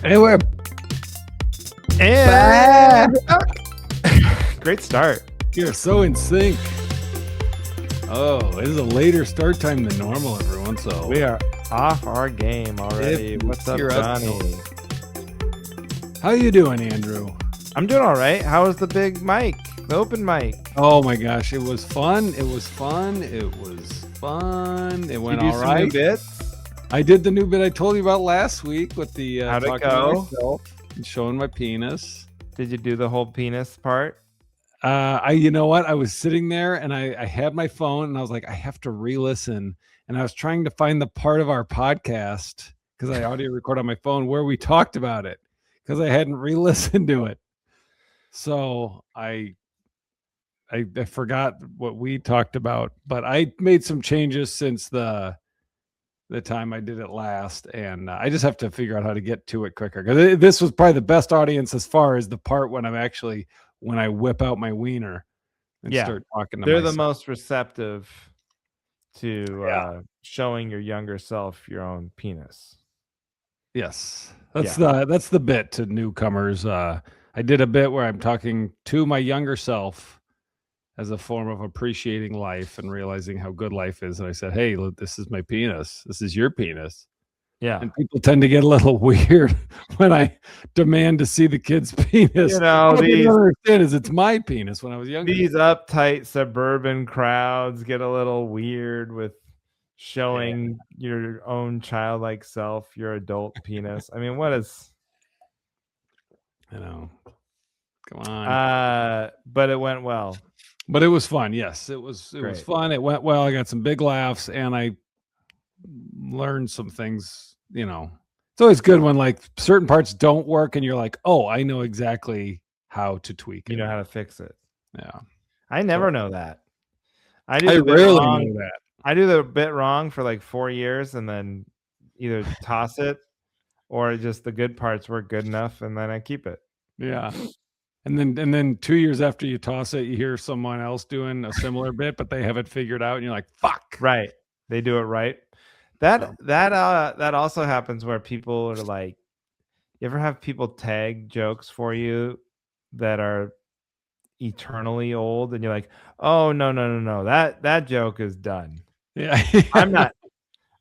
Anyway, And great start. you're so in sync. Oh, it is a later start time than normal, everyone. So We are off our game already. What's up, Johnny? How you doing, Andrew? I'm doing all right. How was the big mic, the open mic? Oh my gosh, it was fun. It was fun. It was fun. It went Did you all do some right. new bits? I did the new bit I told you about last week with the How'd it talking to go? myself and showing my penis. Did you do the whole penis part? You know what? I was sitting there and I had my phone and I was like, I have to re-listen. And I was trying to find the part of our podcast because I audio record on my phone where we talked about it because I hadn't re-listened to it. So I forgot what we talked about, but I made some changes since the time I did it last, and I just have to figure out how to get to it quicker because this was probably the best audience as far as the part when I whip out my wiener and start talking to They're myself. the most receptive to showing your younger self your own penis. Yes, that's the bit to newcomers. I did a bit where I'm talking to my younger self as a form of appreciating life and realizing how good life is. And I said, hey, look, this is my penis. This is your penis. Yeah. And people tend to get a little weird when I demand to see the kid's penis. You know, what they don't understand is it's my penis when I was younger. These uptight suburban crowds get a little weird with showing your own childlike self, your adult penis. I mean, what is... I know. Come on. But it went well. But it was fun. Yes, it was fun. It went well. I got some big laughs and I learned some things. You know, it's always good when like certain parts don't work and you're like, oh, I know exactly how to tweak it. You know how to fix it. Yeah. I never know that. I rarely know that. I do the bit wrong for like 4 years and then either toss it or just the good parts work good enough and then I keep it. Yeah. And then 2 years after you toss it, you hear someone else doing a similar bit, but they have it figured out, and you're like, "Fuck!" Right? They do it right. That also happens where people are like, you ever have people tag jokes for you that are eternally old, and you're like, "Oh no, that joke is done." Yeah,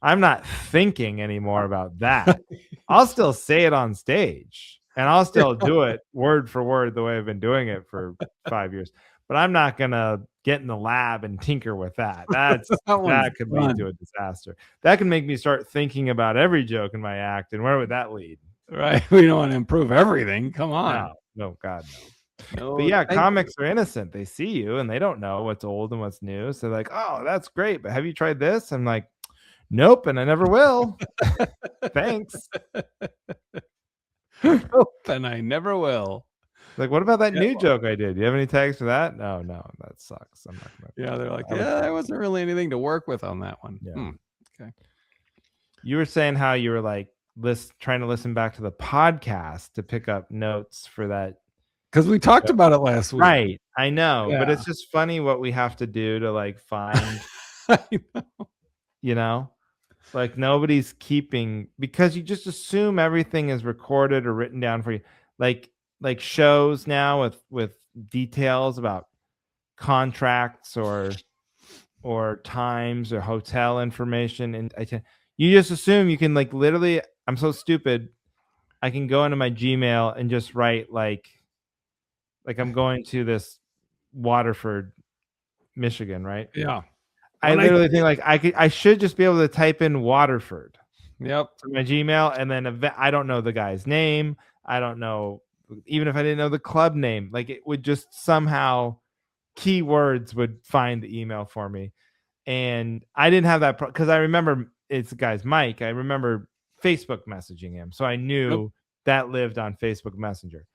I'm not thinking anymore about that. I'll still say it on stage. And I'll still do it word for word the way I've been doing it for 5 years. But I'm not going to get in the lab and tinker with that. That could lead to a disaster. That can make me start thinking about every joke in my act. And where would that lead? Right. We don't want to improve everything. Come on. No, God, no. But yeah, comics are innocent. They see you and they don't know what's old and what's new. So they're like, oh, that's great. But have you tried this? I'm like, nope. And I never will. Thanks. And I never will. Like, what about that new joke I did? Do you have any tags for that? No, that sucks. I'm not gonna. Yeah, they're like, there wasn't really anything to work with on that one. Yeah. Okay. You were saying how you were like trying to listen back to the podcast to pick up notes for that. Because we talked about it last week. Right. I know. Yeah. But it's just funny what we have to do to like find, you know? Like nobody's keeping, because you just assume everything is recorded or written down for you. Like shows now with details about contracts or times or hotel information, and you just assume you can like literally. I'm so stupid. I can go into my Gmail and just write like I'm going to this Waterford, Michigan, right? Yeah. I literally think like I should just be able to type in Waterford. Yep. For my Gmail, and then I don't know the guy's name. I don't know, even if I didn't know the club name, like it would just somehow keywords would find the email for me. And I didn't have that because I remember it's the guy's Mike. I remember Facebook messaging him, so I knew that lived on Facebook Messenger.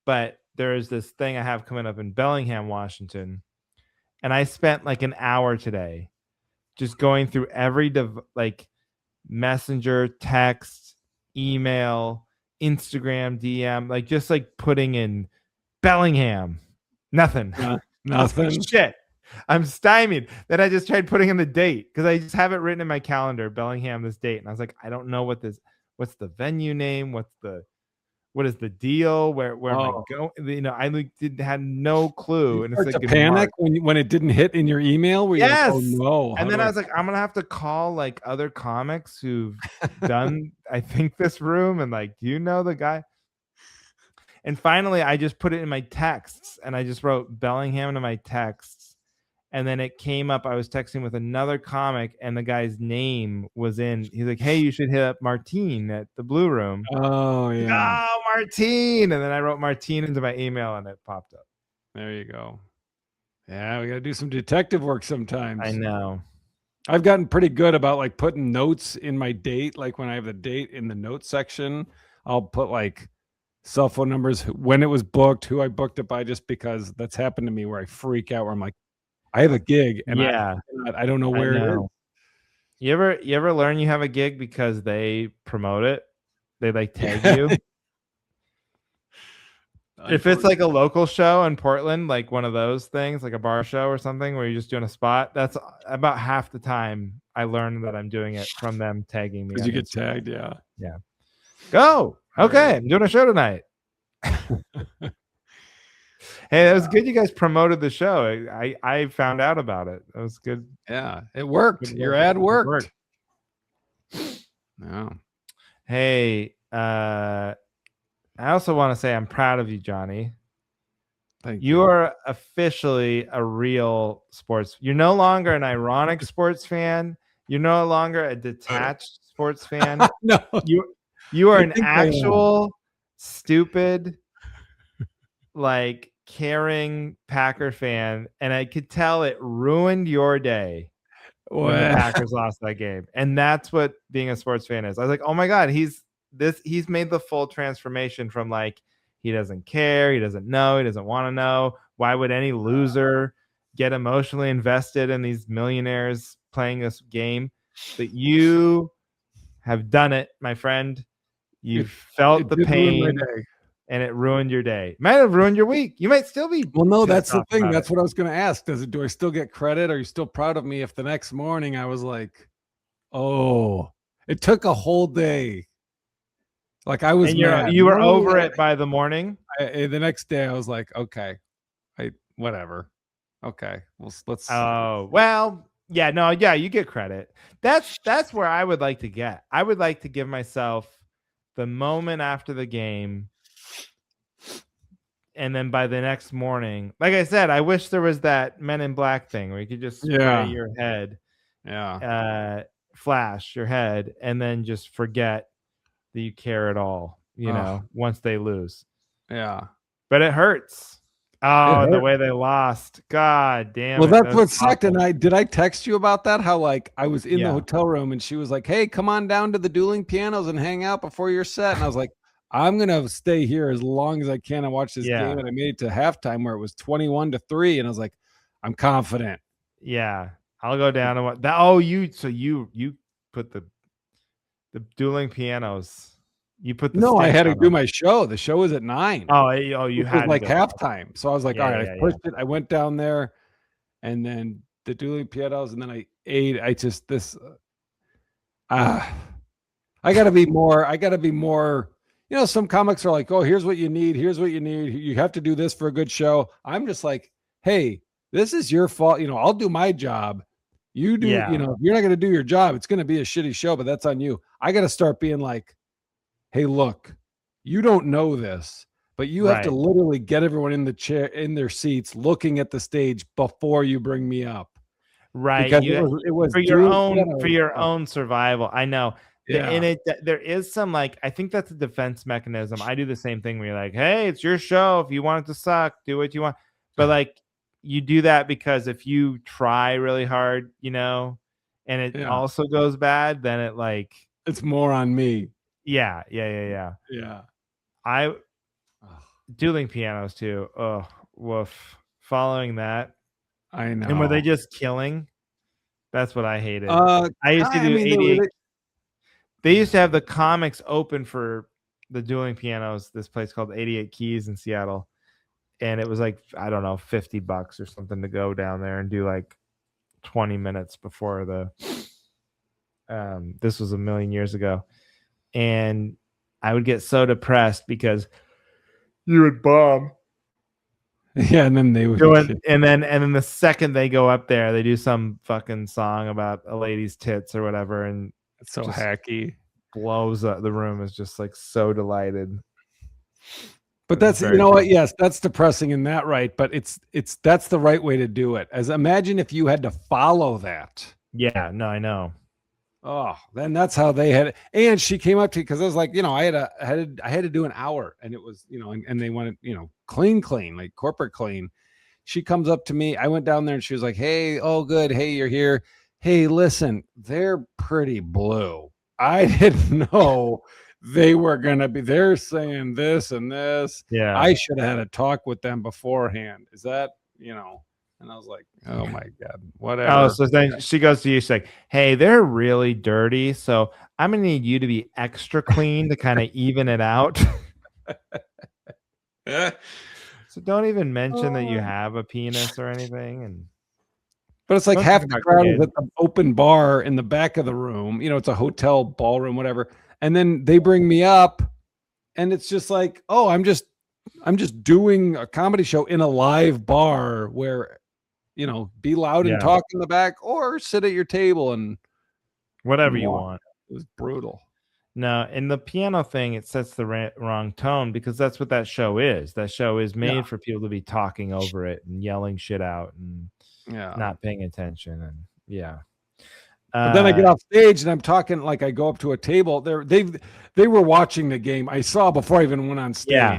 But there is this thing I have coming up in Bellingham, Washington, and I spent like an hour today just going through every like messenger, text, email, Instagram, DM, like just like putting in Bellingham. Nothing. Nothing. Shit. I'm stymied. Then I just tried putting in the date because I just have it written in my calendar, Bellingham, this date. And I was like, I don't know what's the venue name, what's the what is the deal? Where am I Oh. going? I had no clue. You And it's start like to in panic March. when it didn't hit in your email where you're like, "Oh, Yes. no. And How then do I I" was like, I'm gonna have to call like other comics who've done, I think, this room, and like, do you know the guy? And finally, I just put it in my texts, and I just wrote Bellingham into my texts, and then it came up. I was texting with another comic, and the guy's name was in. He's like, "Hey, you should hit up Martine at the Blue Room." Oh, yeah. Oh, Martine! And then I wrote Martine into my email, and it popped up. There you go. Yeah, we gotta do some detective work I sometimes. know. I've gotten pretty good about, like, putting notes in my date, like, when I have the date in the notes section, I'll put, like, cell phone numbers, when it was booked, who I booked it by, just because that's happened to me where I freak out where I'm like, "I have a gig, and Yeah, I don't know I where it is." know. You ever learn you have a gig because they promote it? They like tag you. If it's like a Unfortunately. local show in Portland, like one of those things, like a bar show or something where you're just doing a spot, that's about half the time I learn that I'm doing it from them tagging me 'Cause on you get Instagram. tagged, yeah. Yeah. Go. Right. Okay, I'm doing a show tonight. Hey, that was good you guys promoted the show. I found out about it. That was good. Yeah, it worked. Good Your work. ad Good work. worked. Yeah. Hey, I also want to say I'm proud of you, Johnny. Thank You you. are officially a real sports. You're no longer an ironic sports fan. You're no longer a detached sports fan. No, You are I an think I am. actual stupid, like caring Packer fan, and I could tell it ruined your day when the Well, Packers lost that game. And that's what being a sports fan is. I was like, "Oh my god, he's made the full transformation from like he doesn't care, he doesn't know, he doesn't want to know. Why would any loser get emotionally invested in these millionaires playing this game? That you have done it, my friend. it You've felt it the did ruin my pain day. and it ruined your day. Might have ruined your week. You might still be Well, no, pissed that's the off thing. about it. That's what I was gonna ask. Do I still get credit? Are you still proud of me if the next morning I was like, "Oh, it took a whole day." Like, I was And mad. you were Normally, over it by the morning. the next day, I was like, "Okay, whatever. Okay, let's." Oh, well, yeah, no, yeah, you get credit. That's where I would like to get. I would like to give myself the moment after the game, and then by the next morning, like I said, I wish there was that Men in Black thing where you could just spray Yeah, your head, yeah. uh, flash your head, and then just forget that you care at all, Oh, once they lose. yeah. But it hurts. It Oh, and the hurt. way they lost. God damn Well, it. that's That's what sucked, and awful. did I text you about that? How, like, I was in the Yeah. hotel room, and she was like, "Hey, come on down to the dueling pianos and hang out before your set," and I was like, "I'm gonna stay here as long as I can and watch this game," Yeah. and I made it to halftime where it was 21-3, and I was like, "I'm confident." Yeah. I'll go down and what that oh, you put the dueling pianos. You put the No, I sticks had to on do them. my show. The show was at 9, Oh, you which was had to like go. halftime, so I was like, Yeah, "Alright, yeah, I yeah, yeah. pushed it." I went down there, and then the dueling pianos, and then I ate. I just this, ah. I gotta be more, some comics are like, "Oh, here's what you need. Here's what you need. You have to do this for a good show." I'm just like, "Hey, this is your fault. I'll do my job. You do, Yeah, if you're not gonna do your job, it's gonna be a shitty show, but that's on you." I gotta start being like, "Hey, look, you don't know this, but you have to right. literally get everyone in the chair in their seats looking at the stage before you bring me up." Right. Because it was For dueling your pianos. own survival. I know. Yeah. There is some like I think that's a defense mechanism. I do the same thing where you're like, "Hey, it's your show. If you want it to suck, do what you want." But like you do that because if you try really hard, and it Yeah. also goes bad, then it like It's more on me. yeah, yeah, yeah, yeah. Yeah. I Ugh, dueling pianos too. Oh, woof. Following that. I And were they know. just killing? That's what I hated. I used to I do mean, they 88. They used to have the comics open for the dueling pianos, this place called 88 Keys in Seattle. And it was like, I don't know, $50 or something to go down there and do like 20 minutes before this was a million years ago. And I would get so depressed because you would bomb. Yeah, and then they would And then the second they go up there, they do some fucking song about a lady's tits or whatever, and it's so just hacky. blows up. The room is just like so delighted. But that's, you know what? Yes, that's depressing in that, right? But it's that's the right way to do it. As imagine if you had to follow that. Yeah, no, I know. Oh, then that's how they had it. And she came up to, because I was like, I had to do an hour, and it was, and they wanted, clean, like corporate clean. She comes up to me. I went down there and she was like, "Hey, oh good. Hey, you're here. Hey, listen, they're pretty blue. I didn't know they were gonna be. They're saying this and this. Yeah, I should have had a talk with them beforehand. Is that, And I was like, oh my God, whatever." Oh, so then she goes to you. She's like, "Hey, they're really dirty, so I'm gonna need you to be extra clean to kind of even it out." So don't even mention that you have a penis or anything. But it's like half the crowd is at the open bar in the back of the room. It's a hotel ballroom, whatever. And then they bring me up, and it's just like, oh, I'm just doing a comedy show in a live bar where, be loud and talk in the back, or sit at your table and whatever you want. It was brutal. No, in the piano thing, it sets the wrong tone, because that's what that show is. That show is made for people to be talking over it and yelling shit out and not paying attention. And but then I get off stage and I'm talking, like I go up to a table. They were watching the game. I saw before I even went on stage. Yeah.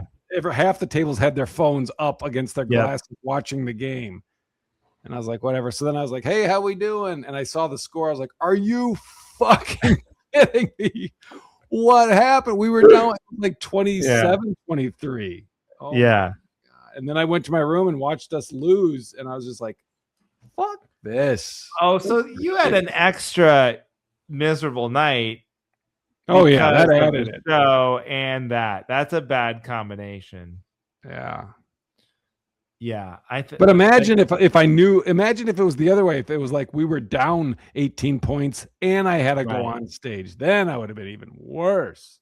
Half the tables had their phones up against their glasses watching the game. And I was like, whatever. So then I was like, "Hey, how we doing?" And I saw the score. I was like, "Are you fucking kidding me? What happened? We were down like 27, 23. Oh yeah. And then I went to my room and watched us lose. And I was just like, fuck this. Oh, so you had an extra miserable night. Oh yeah, that added it. Show and that's a bad combination. Yeah. Yeah, but imagine if I knew. Imagine if it was the other way. If it was like we were down 18 points and I had to go on stage, then I would have been even worse.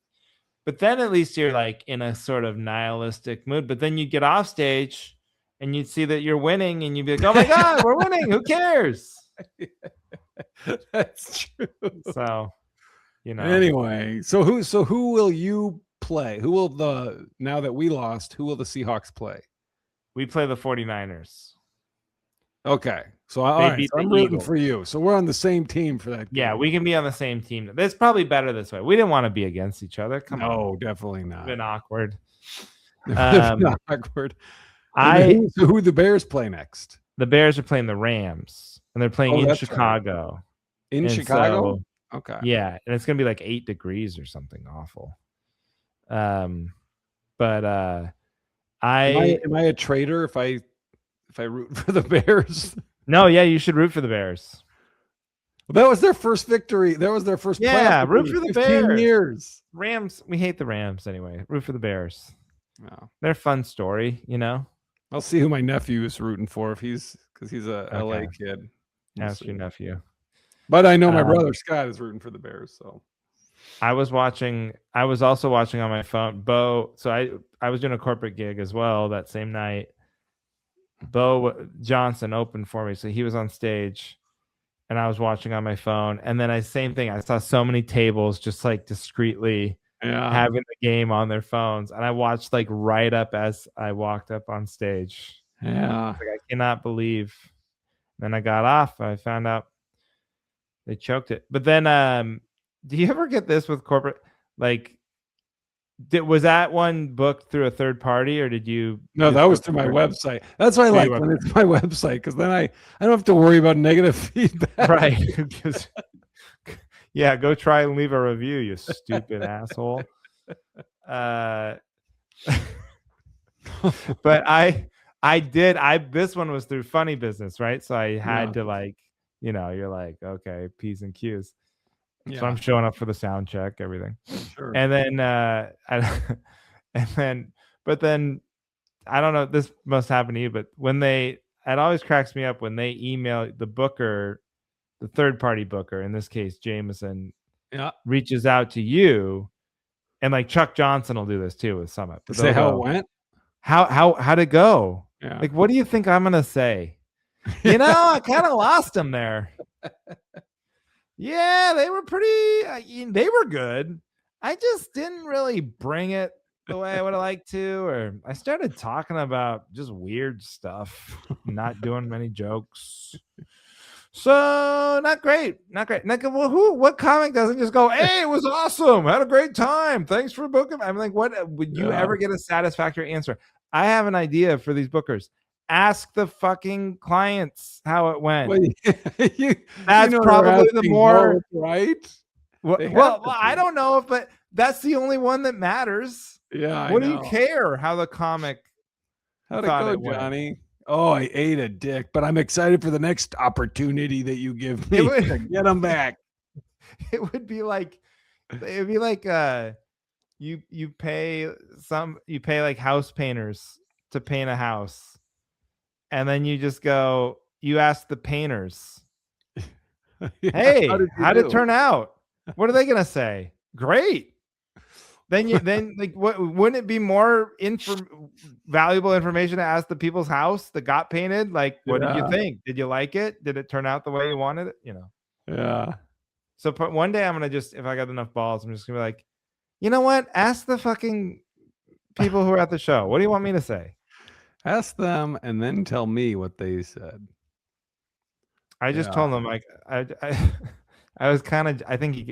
But then at least you're like in a sort of nihilistic mood. But then you get off stage and you'd see that you're winning, and you'd be like, "Oh my God, we're winning! Who cares?" That's true. So, Anyway, so who will you play? Who will now that we lost? Who will the Seahawks play? We play the 49ers. Okay. So, I'm rooting for you. So we're on the same team for that game. Yeah, we can be on the same team. It's probably better this way. We didn't want to be against each other. Come on. No, definitely not. It's been awkward. Awkward. So who the Bears play next? The Bears are playing the Rams, and they're playing in Chicago. Right. In Chicago? Okay. Yeah, and it's going to be like 8 degrees or something awful. But am I a traitor if I root for the Bears? No, yeah, you should root for the Bears. Well, that was their first victory. That was their first. Yeah, root for the Bears. Years. Rams. We hate the Rams anyway. Root for the Bears. Oh. They're a fun story, I'll see who my nephew is rooting for because he's a LA kid. Ask your nephew. But I know my brother Scott is rooting for the Bears. So I was also watching on my phone. Bo. So I was doing a corporate gig as well that same night. Bo Johnson opened for me, so he was on stage, and I was watching on my phone. And then same thing. I saw so many tables just like discreetly having the game on their phones, and I watched like right up as I walked up on stage. Yeah, like, I cannot believe. Then I got off. I found out they choked it. But then, do you ever get this with corporate? Like, was that one booked through a third party, or did you? No, that was through my website. That's why I like when it's my website, because then I don't have to worry about negative feedback. Right. Yeah, go try and leave a review, you stupid asshole. But this one was through Funny Business, right? So I had to you're like, okay, P's and Q's. So I'm showing up for the sound check, everything. Sure. And then, but then I don't know, this must happen to you, but it always cracks me up when they email the booker, the third party booker, in this case, Jameson, reaches out to you And like Chuck Johnson will do this too with Summit. But Say how it went. How'd it go? Yeah. Like, what do you think I'm gonna say? You know, I kind of lost them there. Yeah, they were they were good. I just didn't really bring it the way I would have liked to, or I started talking about just weird stuff, not doing many jokes. So not great. Like, well, what comic doesn't just go, "Hey, it was awesome. Had a great time. Thanks for booking." I'm like, what would you ever get a satisfactory answer? I have an idea for these bookers. Ask the fucking clients how it went. Well, That's probably the more both, right. Well, I don't know, but that's the only one that matters. Yeah, what do you care how the comic how'd it go, Johnny? Oh, I ate a dick, but I'm excited for the next opportunity that you give me to get them back. It would be like you pay like house painters to paint a house, and then you just go, you ask the painters, "Hey, how'd it turn out?" What are they gonna say? Great. Then like, what wouldn't it be more valuable information to ask the people's house that got painted? Like, what did you think? Did you like it? Did it turn out the way you wanted it? You know? Yeah. So one day I'm gonna just, if I got enough balls, I'm just gonna be like, you know what? Ask the fucking people who are at the show. What do you want me to say? Ask them and then tell me what they said. I just told them, like, I was kind of, I think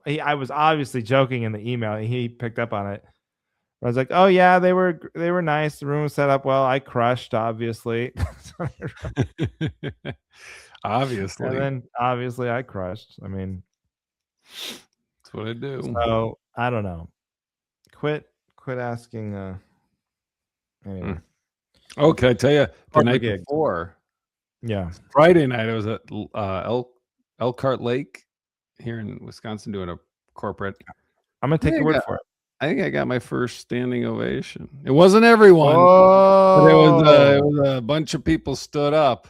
I was obviously joking in the email. He picked up on it. I was like, "Oh yeah, they were nice. The room was set up well. I crushed, obviously." Obviously. And then obviously I crushed. I mean, that's what I do. So I don't know. Quit asking. Anyway. Okay, I tell you, the night before. Yeah. Friday night, I was at Elkhart Lake here in Wisconsin doing a corporate. I'm gonna take your word for it. I think I got my first standing ovation. It wasn't everyone, but it was a bunch of people stood up.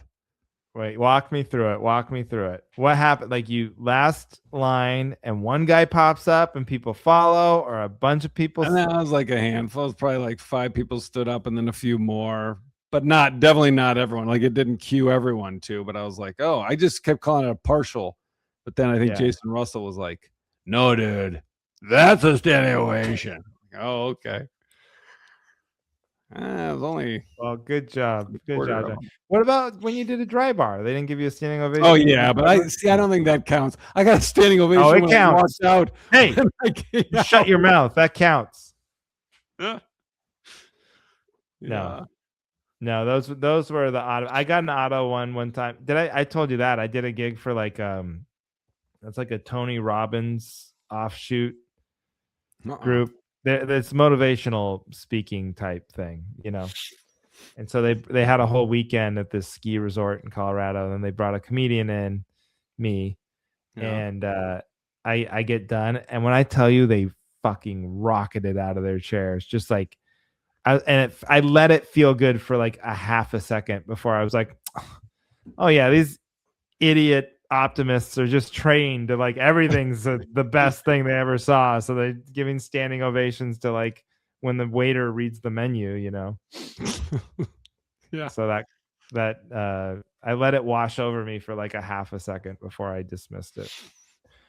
Wait, walk me through it. What happened? Like, you last line and one guy pops up and people follow, or a bunch of people? And that was like a handful. It was probably like 5 people stood up and then a few more, but definitely not everyone. Like, it didn't cue everyone to, but I was like, oh, I just kept calling it a partial. But then I think Jason Russell was like, "No, dude, that's a standing ovation." Oh, okay. It was only. Well, good job. What about when you did a dry bar? They didn't give you a standing ovation? Oh yeah, but I don't think that counts. I got a standing ovation. Oh, it counts. I walked out. Hey, shut your mouth. That counts. Yeah. No, those were the auto. I got an auto one time. I told you that I did a gig for like that's like a Tony Robbins offshoot group. It's motivational speaking type thing, And so they had a whole weekend at this ski resort in Colorado, and then they brought a comedian in, me, and I get done, and when I tell you, they fucking rocketed out of their chairs, just like, I let it feel good for like a half a second before I was like, oh yeah, these idiot optimists are just trained to like everything's the best thing they ever saw, so they're giving standing ovations to like when the waiter reads the menu, Yeah. So that I let it wash over me for like a half a second before I dismissed it.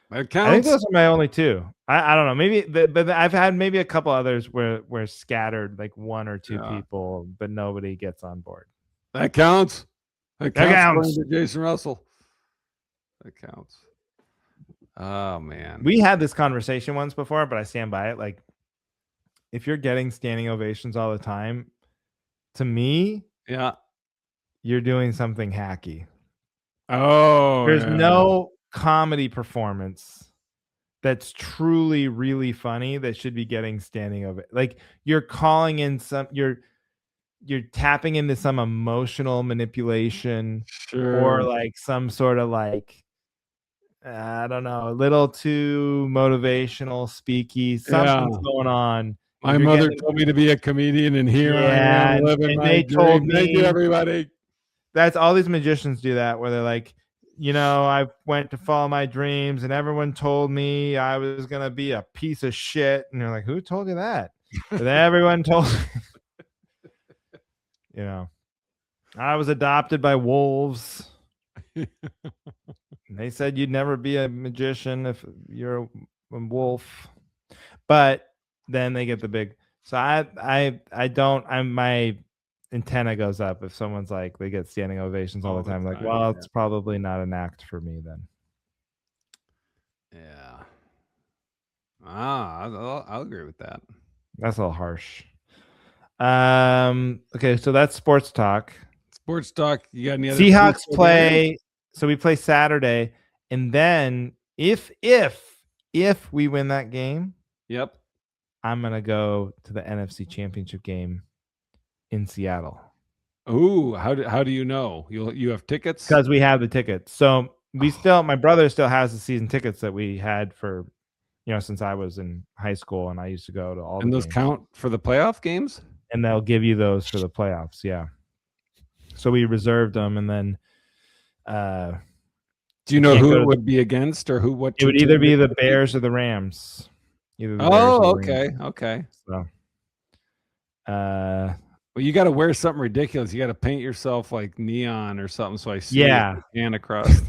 That counts. I think those are my only two. I don't know, maybe but I've had maybe a couple others where scattered, like 1 or 2 people, but nobody gets on board. That counts. That counts. To Jason Russell. That counts. Oh man, we had this conversation once before, but I stand by it. Like, if you're getting standing ovations all the time, to me, you're doing something hacky. Oh, there's no comedy performance that's truly really funny that should be getting standing ovation. Like, you're calling in you're tapping into some emotional manipulation, or like some sort of like, I don't know, a little too motivational, speaky. Something's going on. My mother told me to be a comedian, and here I am living my dream. Thank you, everybody. That's all these magicians do that, where they're like, I went to follow my dreams and everyone told me I was going to be a piece of shit. And you're like, who told you that? But everyone told I was adopted by wolves. And they said you'd never be a magician if you're a wolf. But then they get the big. So I don't. My antenna goes up if someone's like they get standing ovations all the time. Like, well, it's probably not an act for me then. Yeah. I'll agree with that. That's a little harsh. Okay, so that's sports talk. Sports talk. You got any other Seahawks play? So we play Saturday, and then if we win that game, yep, I'm gonna go to the NFC Championship game in Seattle. Ooh, how do you know? You have tickets? Because we have the tickets. So my brother still has the season tickets that we had for, since I was in high school and I used to go to all the games. And those count for the playoff games? And they'll give you those for the playoffs, yeah. So we reserved them, and then do you know who it would be against, or what? It would either be the Bears or the Rams. Okay. So, well, you got to wear something ridiculous. You got to paint yourself like neon or something, so I see and across.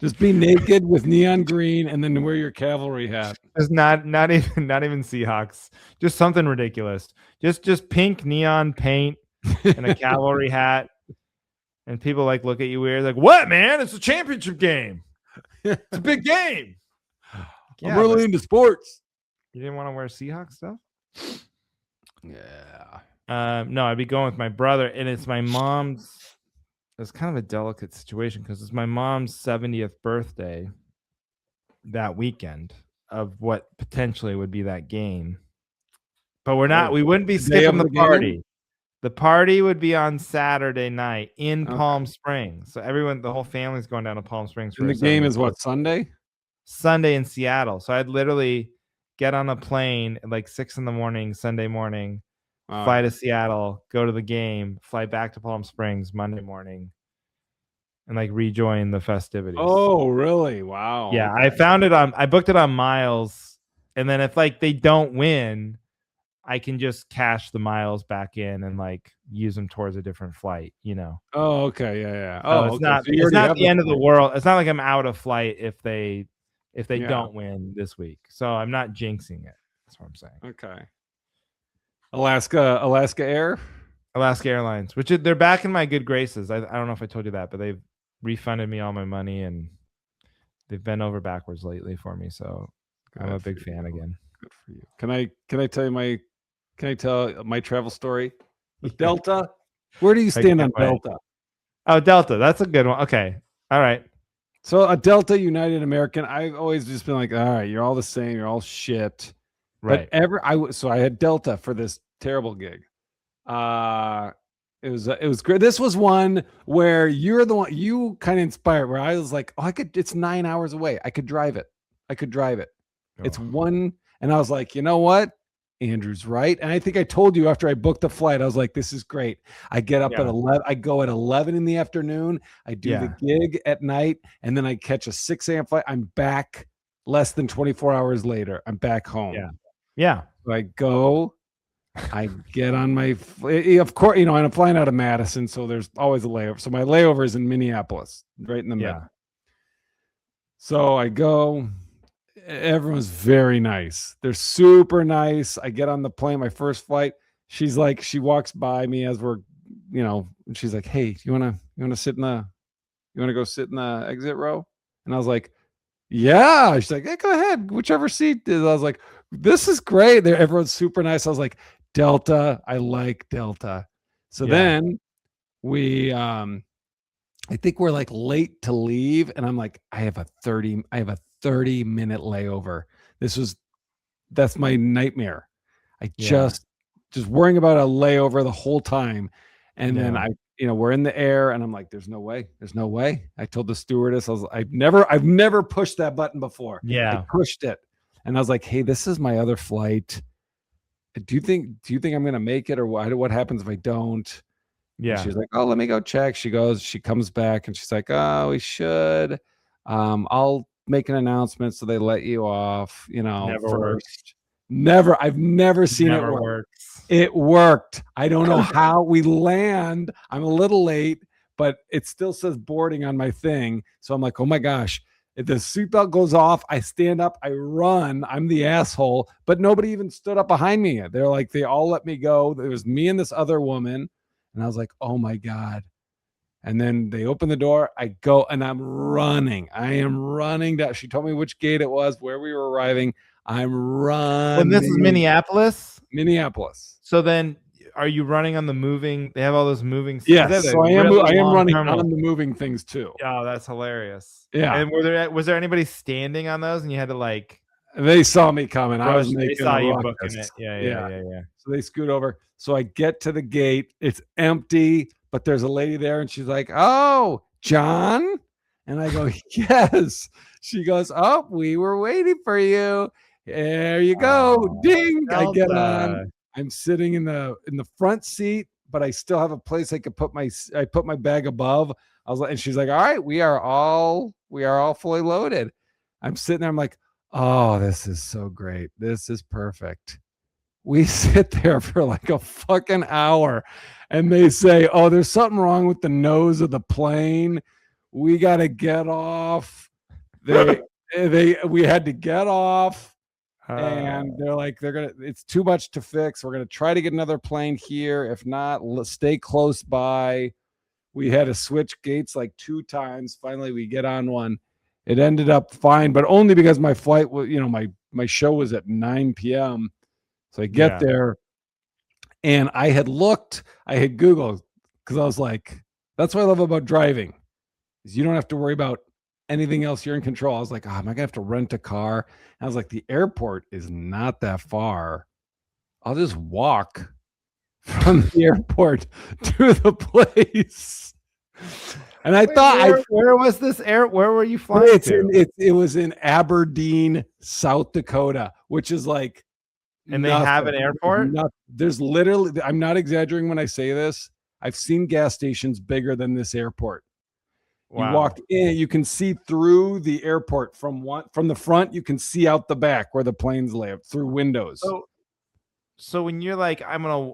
Just be naked with neon green, and then wear your cavalry hat. Just not even Seahawks. Just something ridiculous. Just pink neon paint and a cavalry hat. And people look at you weird, like, what, man? It's a championship game. It's a big game. I'm really into sports. You didn't want to wear Seahawks stuff? Yeah. No, I'd be going with my brother, and it's my mom's. It's kind of a delicate situation because it's my mom's 70th birthday that weekend of what potentially would be that game. But we wouldn't be skipping the party. Game? The party would be on Saturday night in Palm Springs. So the whole family's going down to Palm Springs. And the game is what, Sunday? Sunday in Seattle. So I'd literally get on a plane at 6 a.m. Sunday morning, fly to Seattle, go to the game, fly back to Palm Springs Monday morning, and rejoin the festivities. Oh, really? Wow. Yeah, okay. I booked it on Miles, and then if they don't win, I can just cash the miles back in and use them towards a different flight, Oh, okay. Yeah. Oh, it's not the end of the world. It's not like I'm out of flight if they don't win this week. So I'm not jinxing it. That's what I'm saying. Okay. Alaska Air? Alaska Airlines, which they're back in my good graces. I don't know if I told you that, but they've refunded me all my money and they've bent over backwards lately for me. So I'm a big fan again. Good for you. Can I tell my travel story with Delta? Where do you stand on Delta? Oh, Delta. That's a good one. Okay. All right. So a Delta, United, American, I've always just been like, all right, you're all the same. You're all shit. Right. But so I had Delta for this terrible gig. It was great. This was one where you're the one you kind of inspired, where I was like, it's 9 hours away. I could drive it. Oh. It's one. And I was like, you know what? Andrew's right. And I think I told you after I booked the flight, I was like, this is great. I get up at 11. I go at 11 in the afternoon. I do the gig at night, and then I catch a 6 a.m. flight. I'm back less than 24 hours later. I'm back home. Yeah. So I go, I get on my, of course, and I'm flying out of Madison, so there's always a layover. So my layover is in Minneapolis, right in the middle. So I go. Everyone's very nice. They're super nice. I get on the plane, my first flight. She's like, she walks by me as we're, and she's like, hey, you want to sit you want to go sit in the exit row? And I was like, yeah. She's like, hey, go ahead, whichever seat. I was like, this is great. Everyone's super nice. I was like, Delta. I like Delta. So then we, I think we're late to leave, and I'm like, I have a 30-minute layover. That's my nightmare. I just worrying about a layover the whole time. And then we're in the air, and I'm like, there's no way. I told the stewardess, I've never pushed that button before. I pushed it, and I was like, hey, this is my other flight. Do you think I'm going to make it, or what happens if I don't? And she's like, oh, let me go check. She comes back and she's like, oh, we should. I'll make an announcement so they let you off, Never first. works. Never. I've never seen Never it work. works. It worked. I don't know how we land. I'm a little late, but it still says boarding on my thing. So I'm like, oh my gosh. If the seatbelt goes off, I stand up, I run. I'm the asshole, but nobody even stood up behind me. They're like, they all let me go. There was me and this other woman. And I was like, oh my God. And then they open the door. I go and I'm running. I am running down. She told me which gate it was, where we were arriving. I'm running. When this is Minneapolis? Minneapolis. So then are you running on the moving? They have all those moving. Yes. So I am running on the moving things too. Oh, that's hilarious. Yeah. And was there anybody standing on those and you had to like. They saw me coming. I was making they saw you booking it. Yeah. So they scoot over. So I get to the gate. It's empty, but there's a lady there, and she's like, "Oh, John," and I go, "Yes." She goes, "Oh, we were waiting for you. There you go." Ding! I get on. I'm sitting in the front seat, but I still have a place I could put I put my bag above. I was like, and she's like, "All right, we are all fully loaded." I'm sitting there. I'm like, oh, this is so great. This is perfect. We sit there for like a fucking hour and they say, oh, there's something wrong with the nose of the plane. We got to get off. We had to get off. And they're like, it's too much to fix. We're going to try to get another plane here. If not, let's stay close by. We had to switch gates like 2 times. Finally, we get on one. It ended up fine, but only because my flight was, my show was at 9 p.m. So I get there and I had Googled because I was like, that's what I love about driving is you don't have to worry about anything else. You're in control. I was like, oh, am I gonna have to rent a car? And I was like, the airport is not that far. I'll just walk from the airport to the place. And I thought, where was this where were you flying to? It was in Aberdeen, South Dakota, which is like, and they have an airport. There's literally, I'm not exaggerating when I say this. I've seen gas stations bigger than this airport. Wow. You walk in, you can see through the airport from the front. You can see out the back where the planes live through windows. So when you're like, I'm gonna.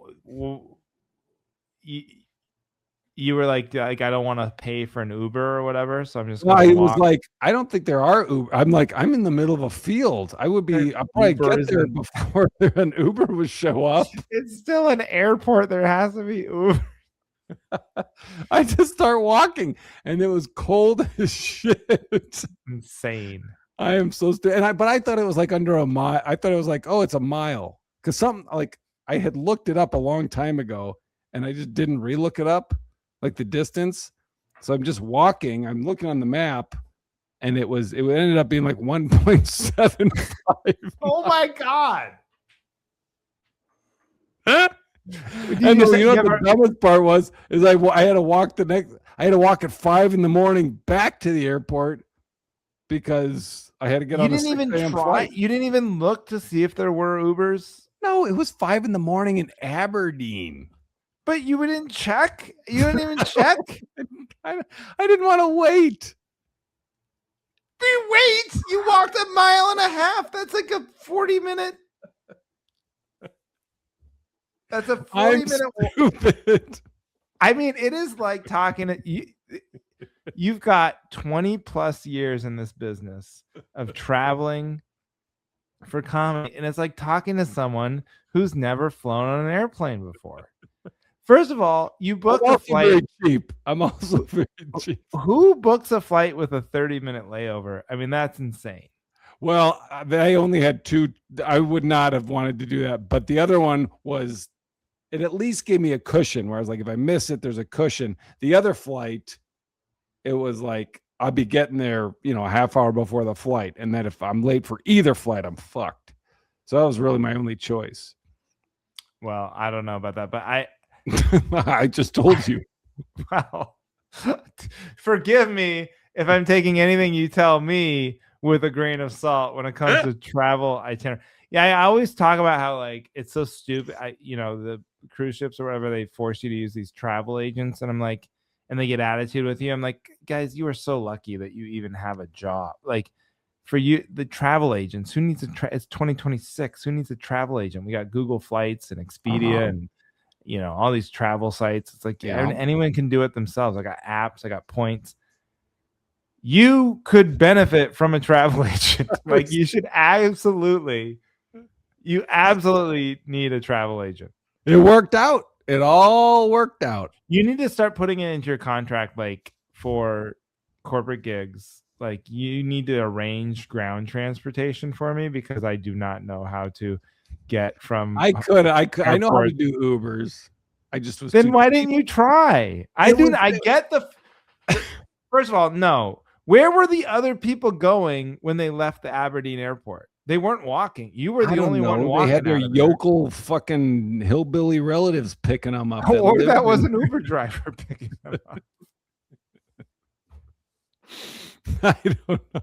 You were like I don't want to pay for an Uber or whatever, so I'm just. I was like, I don't think there are Uber. I'm like, I'm in the middle of a field. I'll probably get there before an Uber would show up. It's still an airport. There has to be Uber. I just start walking, and it was cold as shit. Insane. I am so stupid. But I thought it was like under a mile. I thought it was like, oh, it's a mile, because something like I had looked it up a long time ago, and I just didn't relook it up. Like the distance. So I'm just walking. I'm looking on the map, and it ended up being like 1.75. Oh my God. And the dumbest part was I had to walk at 5 a.m. back to the airport because I had to get on the 6 a.m. flight. You didn't even look to see if there were Ubers? No, it was 5 a.m. in Aberdeen. But you didn't check? You didn't even check? I didn't want to wait. You walked 1.5 miles. That's like a 40-minute. That's a 40-minute. Stupid. I mean, it is like talking to you. You've got 20 plus years in this business of traveling for comedy, and it's like talking to someone who's never flown on an airplane before. First of all, you book a flight. Very cheap. I'm also very cheap. Who books a flight with a 30-minute layover? I mean, that's insane. Well, I only had 2. I would not have wanted to do that. But the other one was, it at least gave me a cushion where I was like, if I miss it, there's a cushion. The other flight, it was like, I'll be getting there, a half hour before the flight. And then if I'm late for either flight, I'm fucked. So that was really my only choice. Well, I don't know about that, but I just told you. Wow. Forgive me if I'm taking anything you tell me with a grain of salt when it comes to travel itinerary. Yeah, I always talk about how like it's so stupid. The cruise ships or whatever, they force you to use these travel agents, and I'm like, and they get attitude with you. I'm like, guys, you are so lucky that you even have a job. Like, for you, the travel agents, who needs it's 2026. Who needs a travel agent? We got Google Flights and Expedia and all these travel sites. It's like anyone can do it themselves. I got apps, I got points. You could benefit from a travel agent. Like, you absolutely need a travel agent. It worked out. It all worked out. You need to start putting it into your contract, like for corporate gigs. Like, you need to arrange ground transportation for me, because I do not know how to get from. I know how to do Ubers. I just was. Then why didn't you try? I get the. First of all, no. Where were the other people going when they left the Aberdeen airport? They weren't walking. You were the only one walking. They had their yokel fucking hillbilly relatives picking them up. Or that was an Uber driver picking them up. I don't know.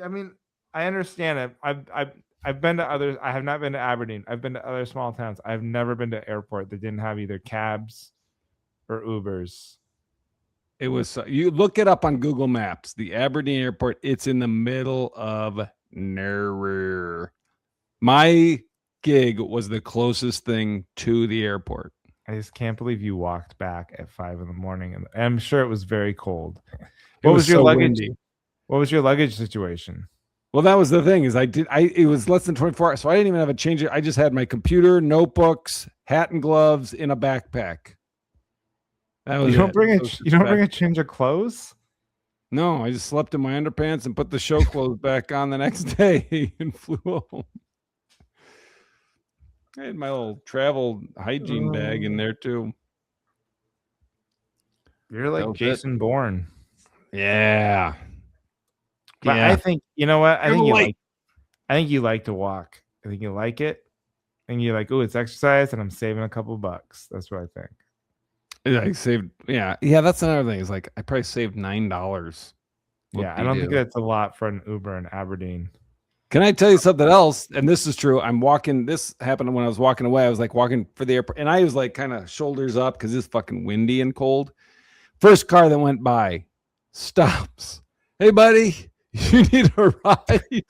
I mean, I understand it. I've been to others. I have not been to Aberdeen. I've been to other small towns. I've never been to an airport that didn't have either cabs or Ubers. It was, you look it up on Google Maps, the Aberdeen airport. It's in the middle of nowhere. My gig was the closest thing to the airport. I just can't believe you walked back at 5 a.m, and I'm sure it was very cold. What was your luggage? Windy. What was your luggage situation? Well, that was the thing, is it was less than 24 hours, so I didn't even have a change. I just had my computer, notebooks, hat and gloves in a backpack. You don't bring a change of clothes? No, I just slept in my underpants and put the show clothes back on the next day and flew home. I had my little travel hygiene bag in there too. You're like Jason Bourne. Yeah. But I think, you know what? I think you like to walk. I think you like it. And you're like, oh, it's exercise and I'm saving a couple bucks. That's what I think. I saved, yeah. That's another thing. It's like I probably saved $9. Yeah, I don't think that's a lot for an Uber in Aberdeen. Can I tell you something else? And this is true. This happened when I was walking away. I was like walking for the airport, and I was like kind of shoulders up because it's fucking windy and cold. First car that went by stops. Hey, buddy, you need a ride?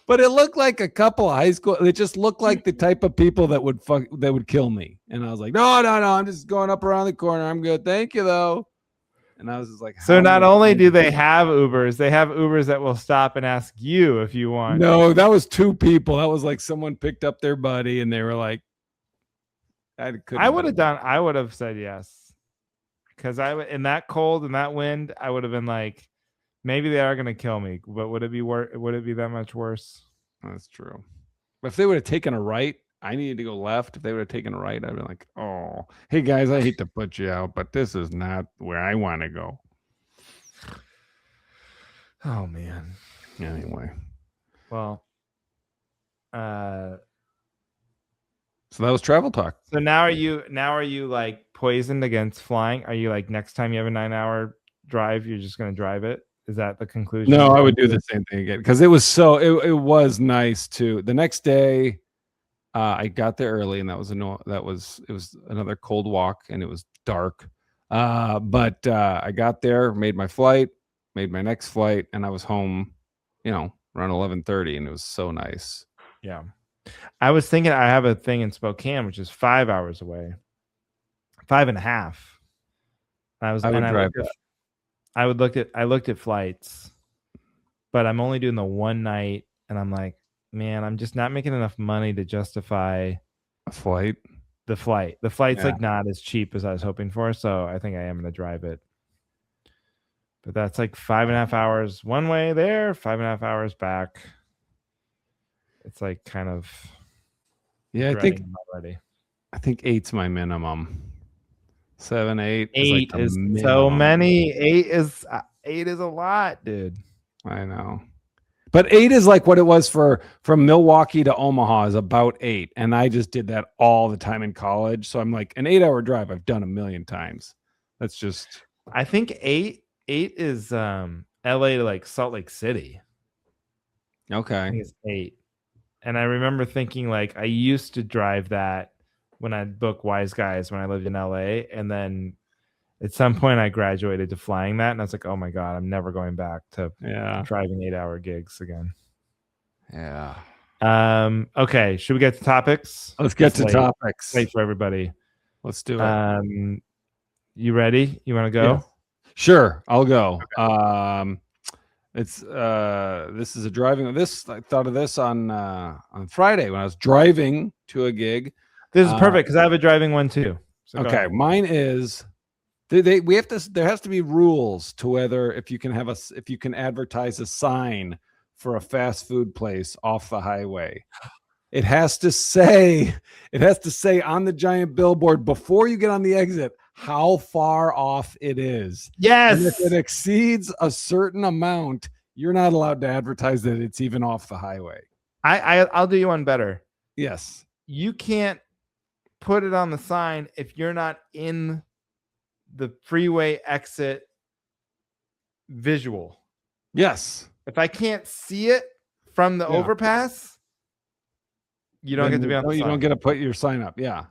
But it looked like a couple of high school. It just looked like the type of people that would kill me. And I was like, no, I'm just going up around the corner. I'm good. Thank you, though. And I was just like, so not only do they have Ubers, they have Ubers that will stop and ask you if you want. No, that was two people. That was like someone picked up their buddy and they were like, I would have said yes. Because in that cold and that wind, I would have been like, maybe they are going to kill me, but would it be that much worse? That's true. But if they would have taken a right, I needed to go left. If they would have taken a right, I'd been like, oh, hey guys, I hate to put you out, but this is not where I want to go. Oh man. Anyway. Well, so that was travel talk. So now are you like poisoned against flying? Are you like, next time you have a 9-hour drive, you're just going to drive it? Is that the conclusion? No, I would do the same thing again, because it was nice too. The next day, I got there early, and it was another cold walk, and it was dark. But I got there, made my next flight, and I was home, around 11:30, and it was so nice. Yeah. I was thinking I have a thing in Spokane, which is 5 hours away, 5.5. I looked at flights, but I'm only doing the one night, and I'm like, man, I'm just not making enough money to justify a flight. The flight's like not as cheap as I was hoping for, so I think I am going to drive it. But that's like 5.5 hours one way there, 5.5 hours back. It's like kind of I think 8's my minimum. 7, 8. 8 is so many. 8 is a lot, dude. I know. But 8 is like what it was from Milwaukee to Omaha is about 8. And I just did that all the time in college. So I'm like, an 8-hour drive I've done a million times. That's just. I think 8 is LA to like Salt Lake City. Okay. I think it's 8. And I remember thinking, like, I used to drive that when I'd book Wise Guys when I lived in LA. And then at some point I graduated to flying that. And I was like, oh my God, I'm never going back to driving 8-hour gigs again. Yeah. Okay. Should we get to topics? Let's get to topics. Late for everybody. Let's do it. You ready? You want to go? Yeah. Sure. I'll go. Okay. This is a driving. I thought of this on Friday when I was driving to a gig. This is perfect because I have a driving one too. So okay, mine is. We have to. There has to be rules to whether if you can advertise a sign for a fast food place off the highway. It has to say on the giant billboard before you get on the exit how far off it is. Yes. And if it exceeds a certain amount, you're not allowed to advertise that it's even off the highway. I'll do you one better. Yes. You can't put it on the sign if you're not in the freeway exit visual. Yes. If I can't see it from the overpass, you don't get to be on the sign. You don't get to put your sign up. Yeah.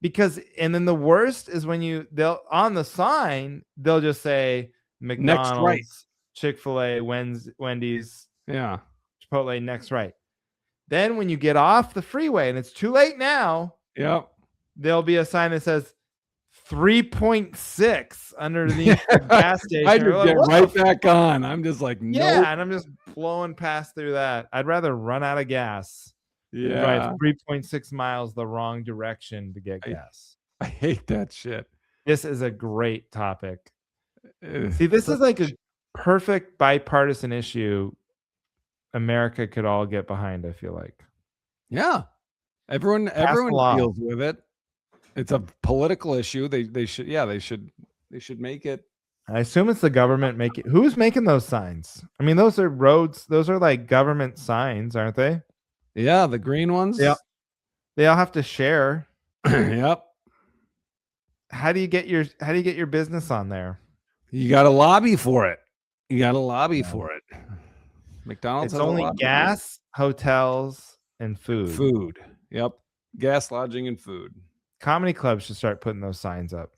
Because, and then the worst is when they'll on the sign, they'll just say McDonald's, next right. Chick-fil-A, Wendy's, Chipotle, next right. Then when you get off the freeway and it's too late now, there'll be a sign that says 3.6 underneath the gas station. I just get right back on. I'm just like, nope. Yeah, and I'm just blowing past through that. I'd rather run out of gas. Yeah. Drive 3.6 miles the wrong direction to get gas. I hate that shit. This is a great topic. See, this is like a perfect bipartisan issue America could all get behind, I feel like. Yeah. Everyone deals with it. It's a political issue. They should make it. I assume it's the government making. Who's making those signs? I mean, those are roads. Those are like government signs, aren't they? Yeah, the green ones. Yeah, they all have to share. Yep. How do you get your business on there? You got to lobby for it. For it. McDonald's. It's only gas, hotels, and food. Food. Yep. Gas, lodging, and food. Comedy clubs should start putting those signs up.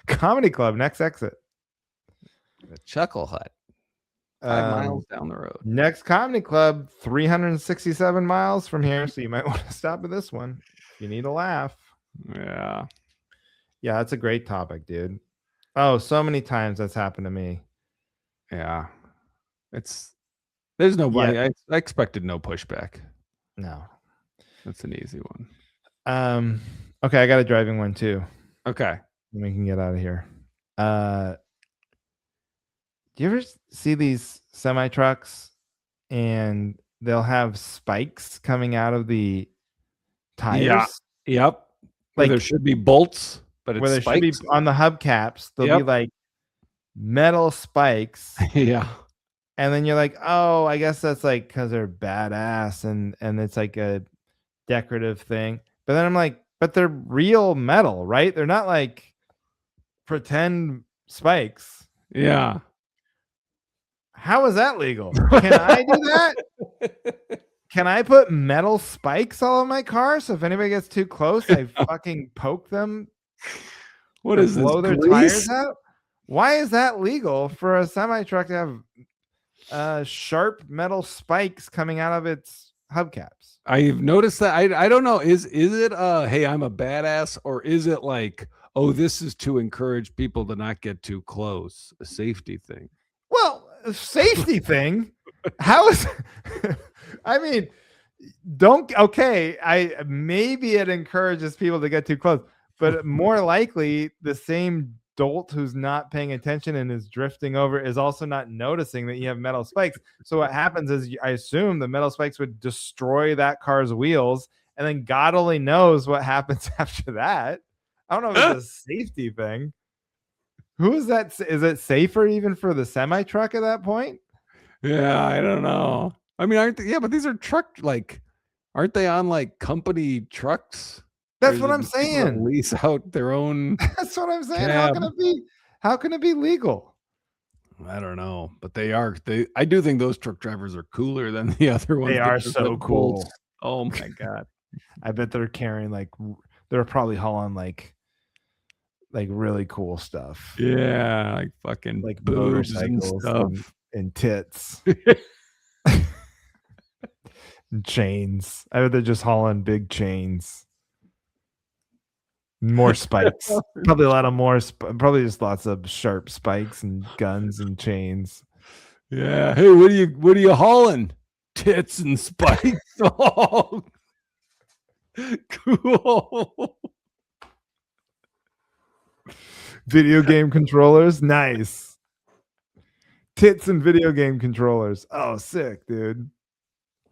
Comedy club, next exit. The Chuckle Hut. 5 miles down the road. Next comedy club, 367 miles from here. So you might want to stop at this one if you need a laugh. Yeah. Yeah, that's a great topic, dude. Oh, so many times that's happened to me. Yeah. There's nobody. I expected no pushback. No. That's an easy one. Okay, I got a driving one too. Okay. And we can get out of here. Do you ever see these semi trucks and they'll have spikes coming out of the tires? Yeah. Yep. Like there should be bolts, but it's where spikes. Should be on the hubcaps. There'll be like metal spikes. Yeah. And then you're like, oh, I guess that's like because they're badass and it's like a decorative thing. But then I'm like, but they're real metal, right? They're not like pretend spikes. Yeah. How is that legal? Can I do that? Can I put metal spikes all in my car so if anybody gets too close, I fucking poke them? What is this? Blow their tires out? Why is that legal for a semi truck to have sharp metal spikes coming out of its hubcaps? I've noticed that. I don't know. Is it hey, I'm a badass, or is it like, oh, this is to encourage people to not get too close, a safety thing? Well, a safety thing. How is I mean, maybe it encourages people to get too close, but more likely the same dolt who's not paying attention and is drifting over is also not noticing that you have metal spikes. So what happens is I assume the metal spikes would destroy that car's wheels, and then God only knows what happens after that. I don't know if it's a safety thing. Who is that? Is it safer even for the semi truck at that point? Yeah, I don't know. I mean, but these are aren't they on like company trucks? That's what I'm saying. Lease out their own. That's what I'm saying. Cab. How can it be legal? I don't know, but I do think those truck drivers are cooler than the other ones. They that are just so have cool. bolts. Oh my god. I bet they're carrying they're probably hauling like really cool stuff. Yeah, like fucking Like boobs and motorcycles stuff. and tits and chains. I bet they're just hauling big chains. More spikes. Probably a lot of probably just lots of sharp spikes and guns and chains. Yeah. Hey, what are you hauling? Tits and spikes. Oh, cool. Video game controllers, nice. Tits and video game controllers. Oh, sick, dude.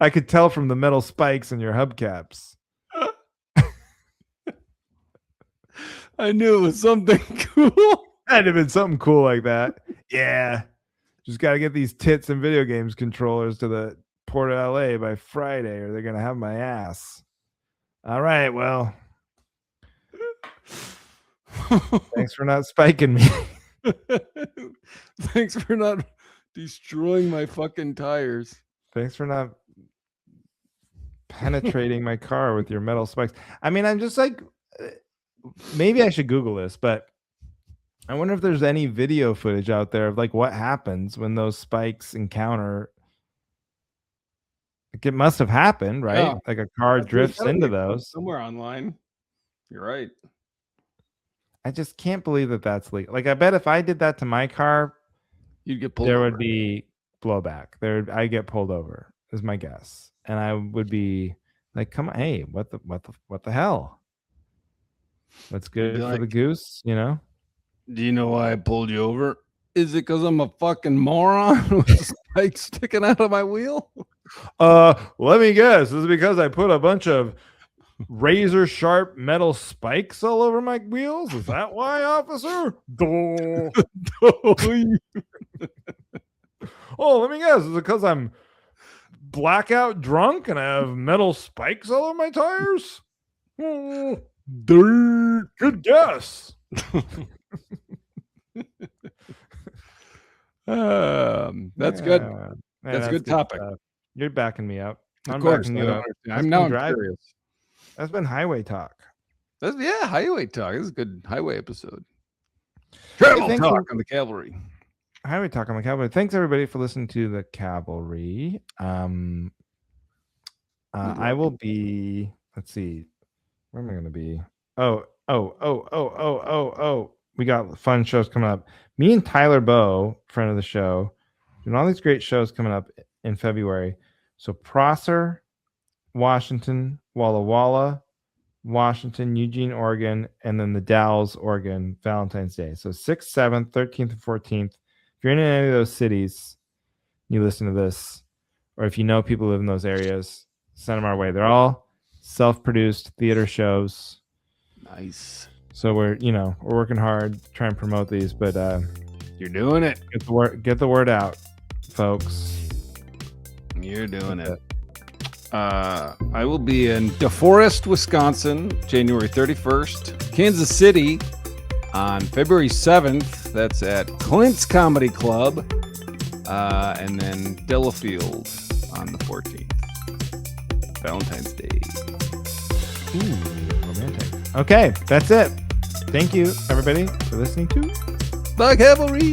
I could tell from the metal spikes in your hubcaps. I knew it was something cool. Had to have been something cool like that. Yeah. Just got to get these tits and video games controllers to the Port of LA by Friday, or they're going to have my ass. All right. Well, thanks for not spiking me. Thanks for not destroying my fucking tires. Thanks for not penetrating my car with your metal spikes. I mean, I'm just like, maybe I should Google this, but I wonder if there's any video footage out there of like what happens when those spikes encounter. Like, it must have happened, right? Yeah. Like a car drifts into those. Somewhere online. You're right. I just can't believe that that's legal. Like, I bet if I did that to my car, You'd get pulled there over. would be blowback. I get pulled over, is my guess, and I would be like, "Come on, hey, what the hell? What's good for the goose?" You know? Do you know why I pulled you over? Is it because I'm a fucking moron with spikes sticking out of my wheel? Let me guess. This is because I put a bunch of razor sharp metal spikes all over my wheels. Is that why, officer? Oh, let me guess. Is it because I'm blackout drunk and I have metal spikes all over my tires? Dirt. Good guess. That's good. That's a good topic. Stuff. You're backing me up. Of course. I'm curious. That's been highway talk. Highway talk. This is a good highway episode. Travel talk on the cavalry. Highway talk on the cavalry. Thanks everybody for listening to the cavalry. I will be. Let's see. Where am I going to be? Oh. We got fun shows coming up. Me and Tyler Bowe, friend of the show, doing all these great shows coming up in February. So Prosser, Washington, Walla Walla, Washington, Eugene, Oregon, and then the Dalles, Oregon, Valentine's Day. So 6th, 7th, 13th, and 14th. If you're in any of those cities, you listen to this, or if you know people who live in those areas, send them our way. They're all self-produced theater shows. Nice. So we're working hard to try and promote these, but you're doing it. Get the word out, folks. You're doing it. I will be in DeForest, Wisconsin, January 31st. Kansas City on February 7th. That's at Clint's Comedy Club. And then Delafield on the 14th. Valentine's Day. Ooh, romantic. Okay, that's it. Thank you, everybody, for listening to The Cavalry.